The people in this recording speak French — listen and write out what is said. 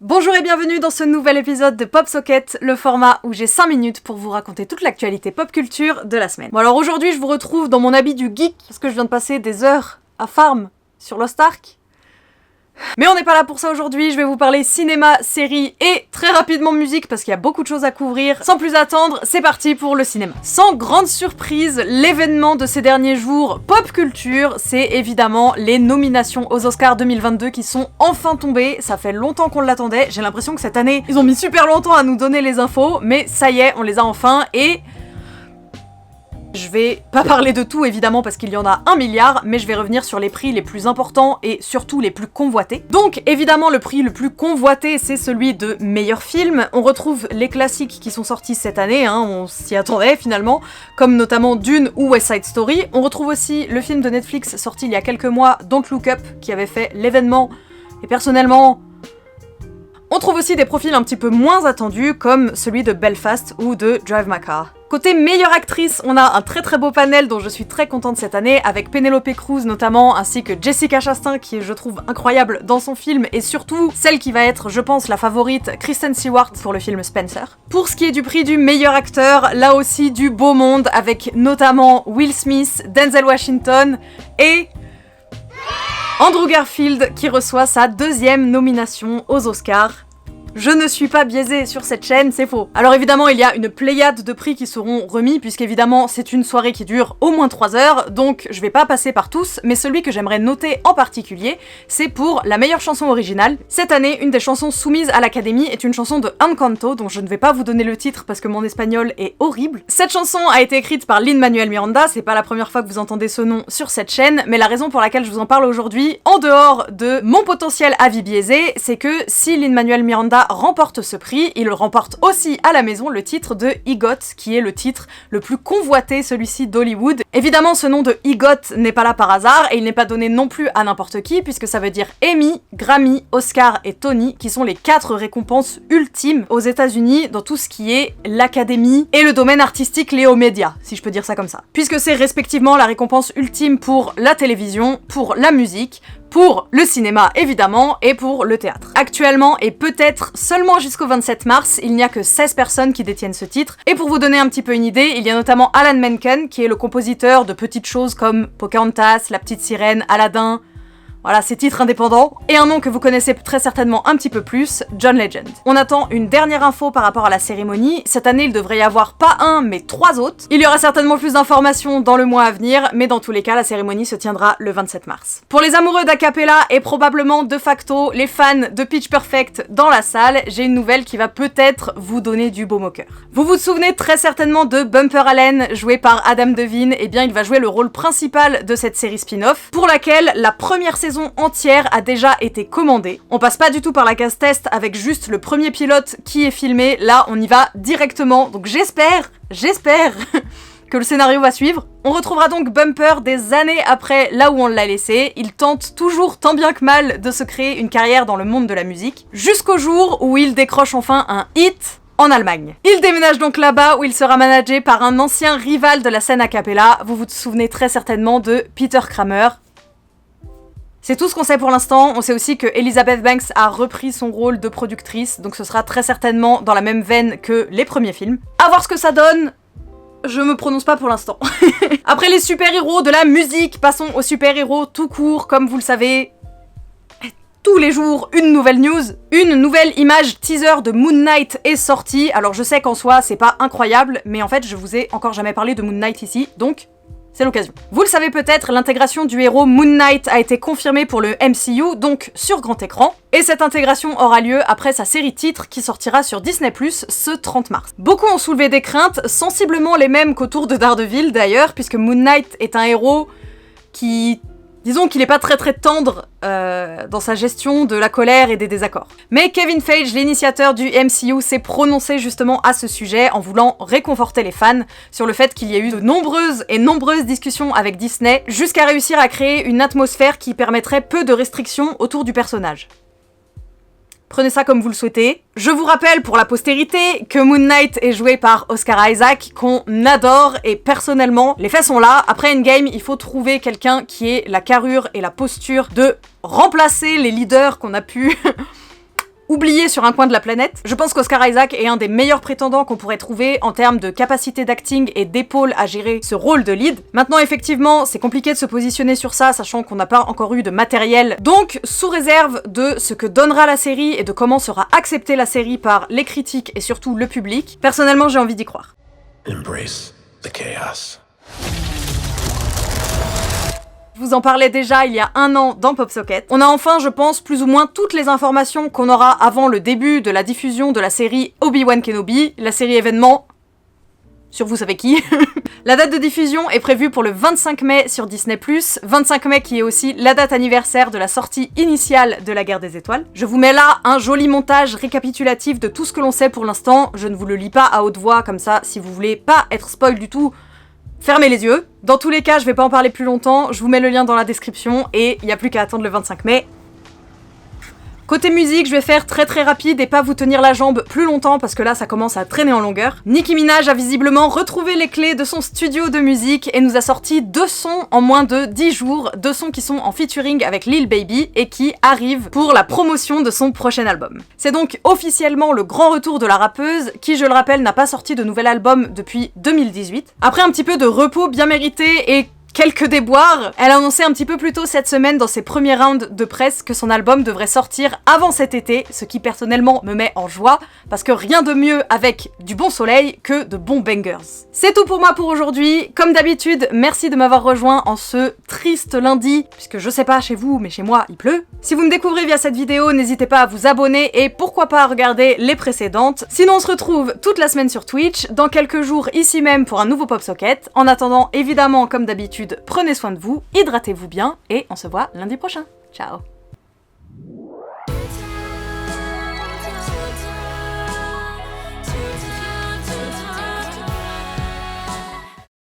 Bonjour et bienvenue dans ce nouvel épisode de Pop Socket, le format où j'ai 5 minutes pour vous raconter toute l'actualité pop culture de la semaine. Bon alors aujourd'hui je vous retrouve dans mon habit du geek, parce que je viens de passer des heures à farm sur Lost Ark. Mais on n'est pas là pour ça aujourd'hui, je vais vous parler cinéma, séries et très rapidement musique parce qu'il y a beaucoup de choses à couvrir. Sans plus attendre, c'est parti pour le cinéma. Sans grande surprise, l'événement de ces derniers jours pop culture, c'est évidemment les nominations aux Oscars 2022 qui sont enfin tombées. Ça fait longtemps qu'on l'attendait, j'ai l'impression que cette année, ils ont mis super longtemps à nous donner les infos, mais ça y est, on les a enfin et... Je vais pas parler de tout évidemment parce qu'il y en a 1 milliard, mais je vais revenir sur les prix les plus importants et surtout les plus convoités. Donc évidemment le prix le plus convoité c'est celui de meilleur film. On retrouve les classiques qui sont sortis cette année, on s'y attendait finalement, comme notamment Dune ou West Side Story. On retrouve aussi le film de Netflix sorti il y a quelques mois, Don't Look Up, qui avait fait l'événement, et personnellement... On trouve aussi des profils un petit peu moins attendus, comme celui de Belfast ou de Drive My Car. Côté meilleure actrice, on a un très beau panel dont je suis très contente cette année, avec Penelope Cruz notamment, ainsi que Jessica Chastain, qui est, je trouve, incroyable dans son film, et surtout celle qui va être, je pense, la favorite, Kristen Stewart pour le film Spencer. Pour ce qui est du prix du meilleur acteur, là aussi du beau monde, avec notamment Will Smith, Denzel Washington et... Andrew Garfield qui reçoit sa 2e nomination aux Oscars. Je ne suis pas biaisée sur cette chaîne, c'est faux. Alors évidemment, il y a une pléiade de prix qui seront remis, puisqu'évidemment, c'est une soirée qui dure au moins 3 heures, donc je vais pas passer par tous, mais celui que j'aimerais noter en particulier, c'est pour la meilleure chanson originale. Cette année, une des chansons soumises à l'Académie est une chanson de Encanto, dont je ne vais pas vous donner le titre parce que mon espagnol est horrible. Cette chanson a été écrite par Lin-Manuel Miranda, c'est pas la première fois que vous entendez ce nom sur cette chaîne, mais la raison pour laquelle je vous en parle aujourd'hui, en dehors de mon potentiel avis biaisé, c'est que si Lin-Manuel Miranda remporte ce prix, il remporte aussi à la maison le titre de EGOT, qui est le titre le plus convoité, celui-ci d'Hollywood. Évidemment, ce nom de EGOT n'est pas là par hasard, et il n'est pas donné non plus à n'importe qui, puisque ça veut dire Emmy, Grammy, Oscar et Tony, qui sont les 4 récompenses ultimes aux États-Unis dans tout ce qui est l'académie et le domaine artistique lié aux médias, si je peux dire ça comme ça. Puisque c'est respectivement la récompense ultime pour la télévision, pour la musique, pour le cinéma évidemment, et pour le théâtre. Actuellement, et peut-être seulement jusqu'au 27 mars, il n'y a que 16 personnes qui détiennent ce titre, et pour vous donner un petit peu une idée, il y a notamment Alan Menken, qui est le compositeur de petites choses comme Pocahontas, La Petite Sirène, Aladdin... Voilà, ces titres indépendants. Et un nom que vous connaissez très certainement un petit peu plus, John Legend. On attend une dernière info par rapport à la cérémonie. Cette année, il devrait y avoir pas un, mais 3 autres. Il y aura certainement plus d'informations dans le mois à venir, mais dans tous les cas, la cérémonie se tiendra le 27 mars. Pour les amoureux d'Acapella et probablement de facto les fans de Pitch Perfect dans la salle, j'ai une nouvelle qui va peut-être vous donner du baume au cœur. Vous vous souvenez très certainement de Bumper Allen, joué par Adam Devine. Eh bien, il va jouer le rôle principal de cette série spin-off, pour laquelle la première saison entière a déjà été commandée. On passe pas du tout par la case test avec juste le premier pilote qui est filmé, là on y va directement, donc j'espère que le scénario va suivre. On retrouvera donc Bumper des années après là où on l'a laissé. Il tente toujours tant bien que mal de se créer une carrière dans le monde de la musique, jusqu'au jour où il décroche enfin un hit en Allemagne. Il déménage donc là-bas où il sera managé par un ancien rival de la scène a cappella. Vous vous souvenez très certainement de Peter Kramer. C'est tout ce qu'on sait pour l'instant. On sait aussi que Elizabeth Banks a repris son rôle de productrice, donc ce sera très certainement dans la même veine que les premiers films. À voir ce que ça donne. Je me prononce pas pour l'instant. Après les super-héros de la musique, passons aux super-héros tout court. Comme vous le savez, tous les jours, une nouvelle news. Une nouvelle image teaser de Moon Knight est sortie. Alors je sais qu'en soi, c'est pas incroyable, mais en fait, je vous ai encore jamais parlé de Moon Knight ici, donc... c'est l'occasion. Vous le savez peut-être, l'intégration du héros Moon Knight a été confirmée pour le MCU, donc sur grand écran, et cette intégration aura lieu après sa série titre qui sortira sur Disney+, ce 30 mars. Beaucoup ont soulevé des craintes, sensiblement les mêmes qu'autour de Daredevil d'ailleurs, puisque Moon Knight est un héros qui... disons qu'il est pas très tendre dans sa gestion de la colère et des désaccords. Mais Kevin Feige, l'initiateur du MCU, s'est prononcé justement à ce sujet en voulant réconforter les fans sur le fait qu'il y a eu de nombreuses discussions avec Disney jusqu'à réussir à créer une atmosphère qui permettrait peu de restrictions autour du personnage. Prenez ça comme vous le souhaitez. Je vous rappelle pour la postérité que Moon Knight est joué par Oscar Isaac, qu'on adore, et personnellement, les faits sont là. Après Endgame, il faut trouver quelqu'un qui ait la carrure et la posture de remplacer les leaders qu'on a pu oublié sur un coin de la planète. Je pense qu'Oscar Isaac est un des meilleurs prétendants qu'on pourrait trouver en termes de capacité d'acting et d'épaule à gérer ce rôle de lead. Maintenant, effectivement, c'est compliqué de se positionner sur ça, sachant qu'on n'a pas encore eu de matériel. Donc, sous réserve de ce que donnera la série et de comment sera acceptée la série par les critiques et surtout le public, personnellement, j'ai envie d'y croire. Embrace the chaos. Je vous en parlais déjà il y a 1 an dans PopSocket. On a enfin, je pense, plus ou moins toutes les informations qu'on aura avant le début de la diffusion de la série Obi-Wan Kenobi, la série événement sur vous savez qui. La date de diffusion est prévue pour le 25 mai sur Disney+, 25 mai qui est aussi la date anniversaire de la sortie initiale de la Guerre des Étoiles. Je vous mets là un joli montage récapitulatif de tout ce que l'on sait pour l'instant, je ne vous le lis pas à haute voix comme ça, si vous voulez pas être spoil du tout, fermez les yeux. Dans tous les cas, je vais pas en parler plus longtemps, je vous mets le lien dans la description et il n'y a plus qu'à attendre le 25 mai. Côté musique, je vais faire très rapide et pas vous tenir la jambe plus longtemps parce que là ça commence à traîner en longueur. Nicki Minaj a visiblement retrouvé les clés de son studio de musique et nous a sorti 2 sons en moins de 10 jours, 2 sons qui sont en featuring avec Lil Baby et qui arrivent pour la promotion de son prochain album. C'est donc officiellement le grand retour de la rappeuse qui, je le rappelle, n'a pas sorti de nouvel album depuis 2018. Après un petit peu de repos bien mérité et quelques déboires, elle a annoncé un petit peu plus tôt cette semaine dans ses premiers rounds de presse que son album devrait sortir avant cet été, ce qui personnellement me met en joie, parce que rien de mieux avec du bon soleil que de bons bangers. C'est tout pour moi pour aujourd'hui. Comme d'habitude, merci de m'avoir rejoint en ce triste lundi, puisque je sais pas chez vous, mais chez moi il pleut. Si vous me découvrez via cette vidéo, n'hésitez pas à vous abonner et pourquoi pas à regarder les précédentes. Sinon on se retrouve toute la semaine sur Twitch, dans quelques jours ici même pour un nouveau PopSocket. En attendant, évidemment, comme d'habitude, prenez soin de vous, hydratez-vous bien et on se voit lundi prochain. Ciao!